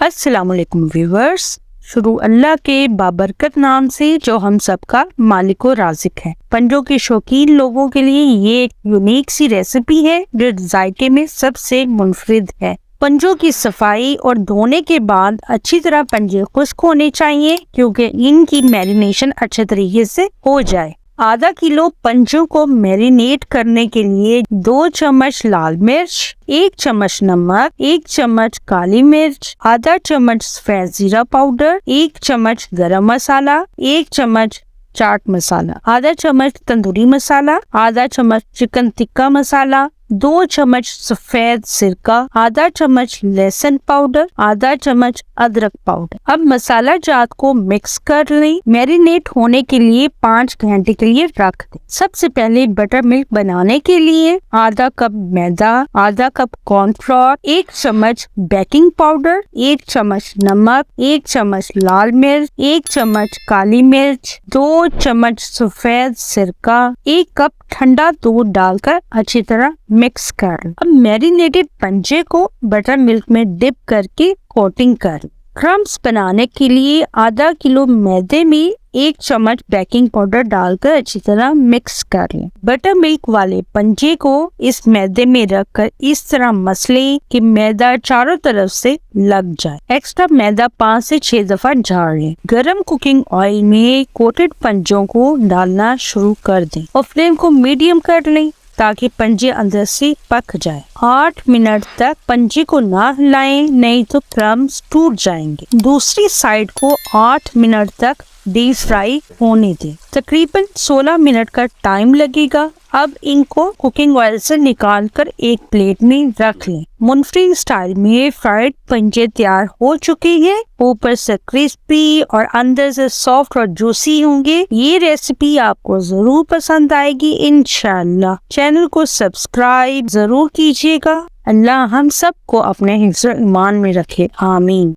अस्सलामुअलैकुम व्यूवर्स। शुरू अल्लाह के बाबरकत नाम से जो हम सबका मालिक व राज़िक है। पंजों के शौकीन लोगों के लिए ये एक यूनिक सी रेसिपी है जो जायके में सबसे मुनफरिद है। पंजों की सफाई और धोने के बाद अच्छी तरह पंजे खुश्क होने चाहिए क्योंकि इनकी मैरिनेशन अच्छे तरीके से हो जाए। आधा किलो पंजों को मैरिनेट करने के लिए 2 चम्मच लाल मिर्च, 1 चम्मच नमक, 1 चम्मच काली मिर्च, आधा चम्मच सफेद जीरा पाउडर, 1 चम्मच गरम मसाला, 1 चम्मच चाट मसाला, आधा चम्मच तंदूरी मसाला, आधा चम्मच चिकन टिक्का मसाला, 2 चम्मच सफेद सिरका, आधा चम्मच लहसुन पाउडर, आधा चम्मच अदरक पाउडर। अब मसाला जात को मिक्स कर लें। मैरिनेट होने के लिए 5 घंटे के लिए रख दें। सबसे पहले बटर मिल्क बनाने के लिए आधा कप मैदा, आधा कप कॉर्नफ्लोर, 1 चम्मच बेकिंग पाउडर, 1 चम्मच नमक, 1 चम्मच लाल मिर्च, 1 चम्मच काली मिर्च, 2 चम्मच सफेद सिरका, 1 कप ठंडा दूध डालकर अच्छी तरह मिक्स कर। अब मैरिनेटेड पंजे को बटर मिल्क में डिप करके कोटिंग कर। क्रम्स बनाने के लिए आधा किलो मैदे में 1 चम्मच बेकिंग पाउडर डालकर अच्छी तरह मिक्स कर लें। बटर मिल्क वाले पंजे को इस मैदे में रखकर इस तरह मसलें कि मैदा चारों तरफ से लग जाए। एक्स्ट्रा मैदा 5 से 6 दफा झाड़ लें। गरम कुकिंग ऑयल में कोटेड पंजों को डालना शुरू कर दें और फ्लेम को मीडियम कर लें ताकि पंजे अंदर से पक जाए। 8 मिनट तक पंजे को ना हिलाएं, नहीं तो क्रम्स टूट जाएंगे। दूसरी साइड को 8 मिनट तक डीप फ्राई होने दें। तकरीबन 16 मिनट का टाइम लगेगा। अब इनको कुकिंग ऑयल से निकालकर एक प्लेट में रख लें। मुनफरी स्टाइल में फ्राइड पंजे तैयार हो चुके हैं। ऊपर से क्रिस्पी और अंदर से सॉफ्ट और जूसी होंगे। ये रेसिपी आपको जरूर पसंद आएगी इंशाल्लाह। चैनल को सब्सक्राइब जरूर कीजिएगा। अल्लाह हम सबको अपने हिफ्ज़ ईमान में रखे, आमीन।